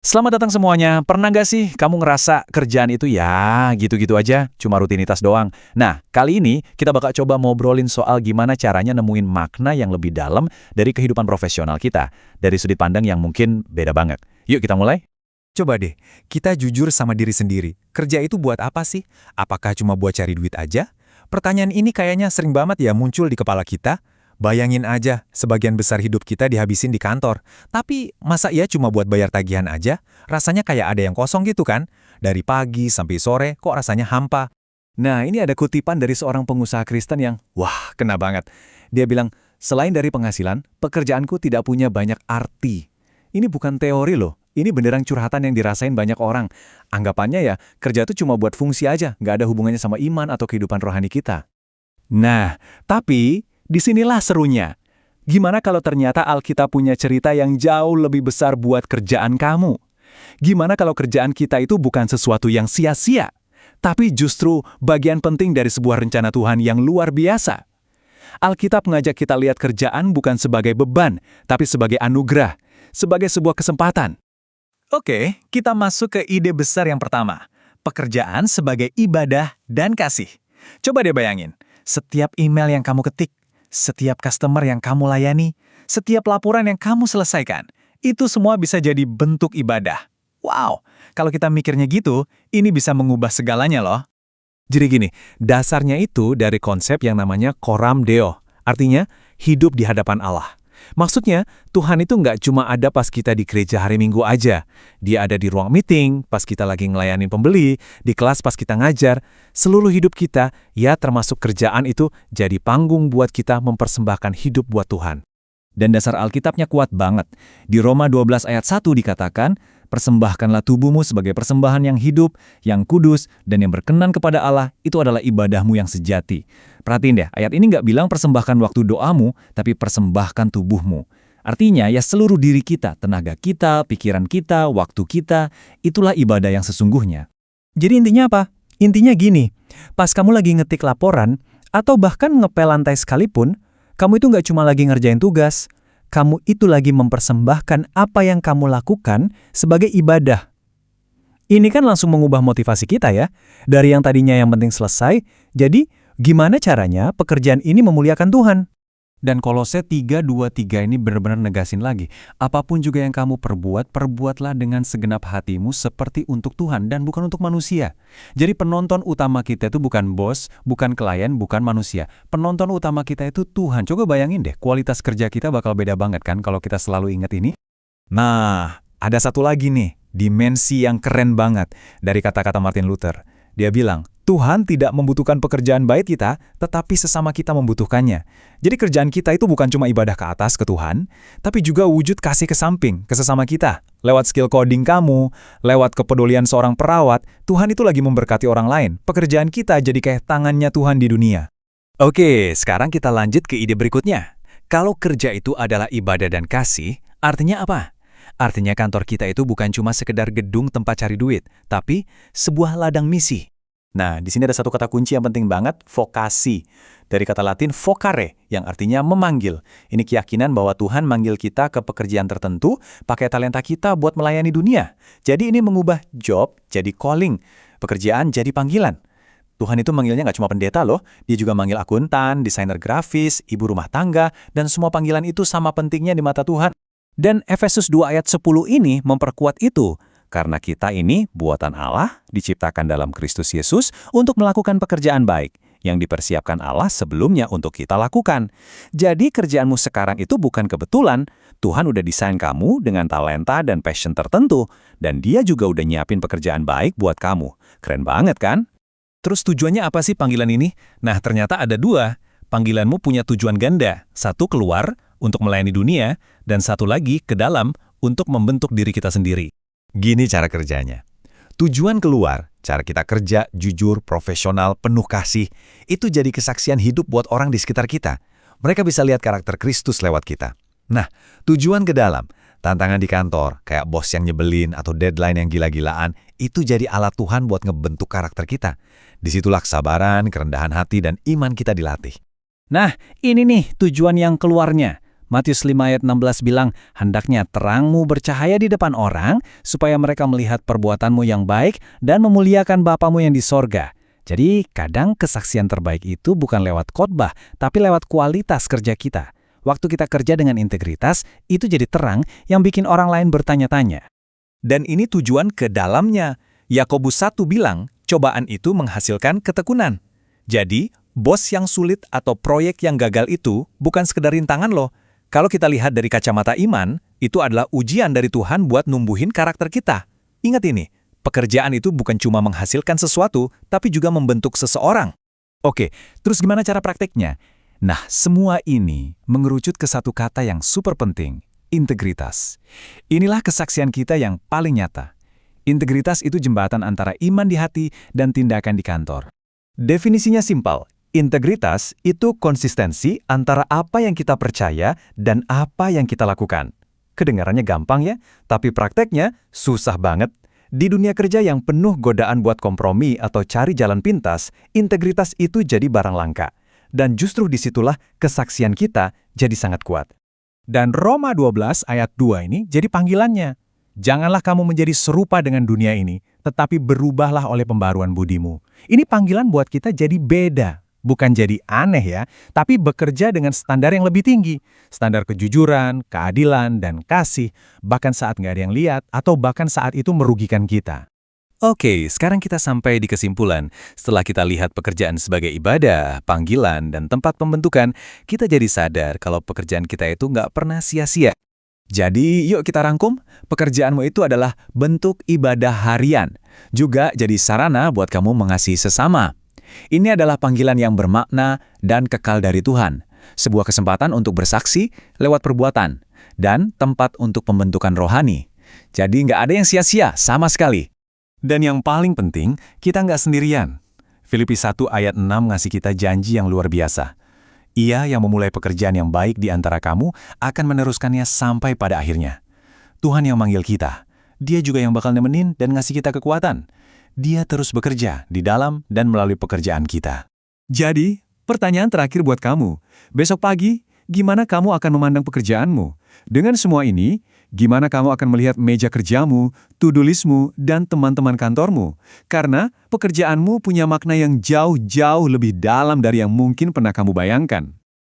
Selamat datang semuanya. Pernah nggak sih kamu ngerasa kerjaan itu ya gitu-gitu aja, cuma rutinitas doang? Nah, kali ini kita bakal coba ngobrolin soal gimana caranya nemuin makna yang lebih dalam dari kehidupan profesional kita, dari sudut pandang yang mungkin beda banget. Yuk kita mulai. Coba deh, kita jujur sama diri sendiri. Kerja itu buat apa sih? Apakah cuma buat cari duit aja? Pertanyaan ini kayaknya sering banget ya muncul di kepala kita. Bayangin aja, sebagian besar hidup kita dihabisin di kantor. Tapi, masa iya cuma buat bayar tagihan aja? Rasanya kayak ada yang kosong gitu kan? Dari pagi sampai sore, kok rasanya hampa? Nah, ini ada kutipan dari seorang pengusaha Kristen yang, wah, kena banget. Dia bilang, selain dari penghasilan, pekerjaanku tidak punya banyak arti. Ini bukan teori loh. Ini beneran curhatan yang dirasain banyak orang. Anggapannya ya, kerja itu cuma buat fungsi aja, nggak ada hubungannya sama iman atau kehidupan rohani kita. Nah, tapi disinilah serunya. Gimana kalau ternyata Alkitab punya cerita yang jauh lebih besar buat kerjaan kamu? Gimana kalau kerjaan kita itu bukan sesuatu yang sia-sia, tapi justru bagian penting dari sebuah rencana Tuhan yang luar biasa? Alkitab mengajak kita lihat kerjaan bukan sebagai beban, tapi sebagai anugerah, sebagai sebuah kesempatan. Oke, kita masuk ke ide besar yang pertama. Pekerjaan sebagai ibadah dan kasih. Coba deh bayangin, setiap email yang kamu ketik, setiap customer yang kamu layani, setiap laporan yang kamu selesaikan, itu semua bisa jadi bentuk ibadah. Wow, kalau kita mikirnya gitu, ini bisa mengubah segalanya loh. Jadi gini, dasarnya itu dari konsep yang namanya coram deo, artinya hidup di hadapan Allah. Maksudnya, Tuhan itu nggak cuma ada pas kita di gereja hari Minggu aja. Dia ada di ruang meeting, pas kita lagi ngelayanin pembeli, di kelas pas kita ngajar. Seluruh hidup kita, ya termasuk kerjaan itu, jadi panggung buat kita mempersembahkan hidup buat Tuhan. Dan dasar Alkitabnya kuat banget. Di Roma 12 ayat 1 dikatakan, persembahkanlah tubuhmu sebagai persembahan yang hidup, yang kudus, dan yang berkenan kepada Allah, itu adalah ibadahmu yang sejati. Perhatiin deh, ayat ini nggak bilang persembahkan waktu doamu, tapi persembahkan tubuhmu. Artinya ya seluruh diri kita, tenaga kita, pikiran kita, waktu kita, itulah ibadah yang sesungguhnya. Jadi intinya apa? Intinya gini, pas kamu lagi ngetik laporan, atau bahkan ngepel lantai sekalipun, kamu itu nggak cuma lagi ngerjain tugas, kamu itu lagi mempersembahkan apa yang kamu lakukan sebagai ibadah. Ini kan langsung mengubah motivasi kita ya, dari yang tadinya yang penting selesai, jadi gimana caranya pekerjaan ini memuliakan Tuhan? Dan Kolose 3:23 ini benar-benar negasin lagi. Apapun juga yang kamu perbuat, perbuatlah dengan segenap hatimu seperti untuk Tuhan dan bukan untuk manusia. Jadi penonton utama kita itu bukan bos, bukan klien, bukan manusia. Penonton utama kita itu Tuhan. Coba bayangin deh, kualitas kerja kita bakal beda banget kan kalau kita selalu ingat ini? Nah, ada satu lagi nih, dimensi yang keren banget dari kata-kata Martin Luther. Dia bilang, Tuhan tidak membutuhkan pekerjaan baik kita, tetapi sesama kita membutuhkannya. Jadi kerjaan kita itu bukan cuma ibadah ke atas ke Tuhan, tapi juga wujud kasih ke samping, ke sesama kita. Lewat skill coding kamu, lewat kepedulian seorang perawat, Tuhan itu lagi memberkati orang lain. Pekerjaan kita jadi kayak tangannya Tuhan di dunia. Oke, sekarang kita lanjut ke ide berikutnya. Kalau kerja itu adalah ibadah dan kasih, artinya apa? Artinya kantor kita itu bukan cuma sekedar gedung tempat cari duit, tapi sebuah ladang misi. Nah, di sini ada satu kata kunci yang penting banget, vokasi. Dari kata Latin vocare, yang artinya memanggil. Ini keyakinan bahwa Tuhan manggil kita ke pekerjaan tertentu, pakai talenta kita buat melayani dunia. Jadi ini mengubah job jadi calling, pekerjaan jadi panggilan. Tuhan itu manggilnya nggak cuma pendeta loh, dia juga manggil akuntan, desainer grafis, ibu rumah tangga, dan semua panggilan itu sama pentingnya di mata Tuhan. Dan Efesus 2 ayat 10 ini memperkuat itu. Karena kita ini buatan Allah, diciptakan dalam Kristus Yesus untuk melakukan pekerjaan baik yang dipersiapkan Allah sebelumnya untuk kita lakukan. Jadi kerjaanmu sekarang itu bukan kebetulan. Tuhan udah desain kamu dengan talenta dan passion tertentu. Dan dia juga udah nyiapin pekerjaan baik buat kamu. Keren banget kan? Terus tujuannya apa sih panggilan ini? Nah, ternyata ada dua. Panggilanmu punya tujuan ganda. Satu keluar untuk melayani dunia, dan satu lagi ke dalam untuk membentuk diri kita sendiri. Gini cara kerjanya. Tujuan keluar, cara kita kerja, jujur, profesional, penuh kasih, itu jadi kesaksian hidup buat orang di sekitar kita. Mereka bisa lihat karakter Kristus lewat kita. Nah, tujuan ke dalam, tantangan di kantor, kayak bos yang nyebelin atau deadline yang gila-gilaan, itu jadi alat Tuhan buat ngebentuk karakter kita. Disitulah kesabaran, kerendahan hati, dan iman kita dilatih. Nah, ini nih tujuan yang keluarnya. Matius 5 ayat 16 bilang, hendaknya terangmu bercahaya di depan orang, supaya mereka melihat perbuatanmu yang baik dan memuliakan Bapamu yang di sorga. Jadi, kadang kesaksian terbaik itu bukan lewat khotbah, tapi lewat kualitas kerja kita. Waktu kita kerja dengan integritas, itu jadi terang yang bikin orang lain bertanya-tanya. Dan ini tujuan ke dalamnya. Yakobus 1 bilang, cobaan itu menghasilkan ketekunan. Jadi, bos yang sulit atau proyek yang gagal itu bukan sekedar rintangan loh. Kalau kita lihat dari kacamata iman, itu adalah ujian dari Tuhan buat numbuhin karakter kita. Ingat ini, pekerjaan itu bukan cuma menghasilkan sesuatu, tapi juga membentuk seseorang. Oke, terus gimana cara prakteknya? Nah, semua ini mengerucut ke satu kata yang super penting, integritas. Inilah kesaksian kita yang paling nyata. Integritas itu jembatan antara iman di hati dan tindakan di kantor. Definisinya simpel. Integritas itu konsistensi antara apa yang kita percaya dan apa yang kita lakukan. Kedengarannya gampang ya, tapi prakteknya susah banget. Di dunia kerja yang penuh godaan buat kompromi atau cari jalan pintas, integritas itu jadi barang langka. Dan justru disitulah kesaksian kita jadi sangat kuat. Dan Roma 12 ayat 2 ini jadi panggilannya. Janganlah kamu menjadi serupa dengan dunia ini, tetapi berubahlah oleh pembaruan budimu. Ini panggilan buat kita jadi beda. Bukan jadi aneh ya, tapi bekerja dengan standar yang lebih tinggi. Standar kejujuran, keadilan, dan kasih, bahkan saat nggak ada yang lihat, atau bahkan saat itu merugikan kita. Oke, sekarang kita sampai di kesimpulan. Setelah kita lihat pekerjaan sebagai ibadah, panggilan, dan tempat pembentukan, kita jadi sadar kalau pekerjaan kita itu nggak pernah sia-sia. Jadi, yuk kita rangkum, pekerjaanmu itu adalah bentuk ibadah harian. Juga jadi sarana buat kamu mengasihi sesama. Ini adalah panggilan yang bermakna dan kekal dari Tuhan. Sebuah kesempatan untuk bersaksi lewat perbuatan. Dan tempat untuk pembentukan rohani. Jadi nggak ada yang sia-sia sama sekali. Dan yang paling penting, kita nggak sendirian. Filipi 1 ayat 6 ngasih kita janji yang luar biasa. Ia yang memulai pekerjaan yang baik di antara kamu akan meneruskannya sampai pada akhirnya. Tuhan yang manggil kita. Dia juga yang bakal nemenin dan ngasih kita kekuatan. Dia terus bekerja di dalam dan melalui pekerjaan kita. Jadi, pertanyaan terakhir buat kamu. Besok pagi, gimana kamu akan memandang pekerjaanmu? Dengan semua ini, gimana kamu akan melihat meja kerjamu, to-do listmu, dan teman-teman kantormu? Karena pekerjaanmu punya makna yang jauh-jauh lebih dalam dari yang mungkin pernah kamu bayangkan.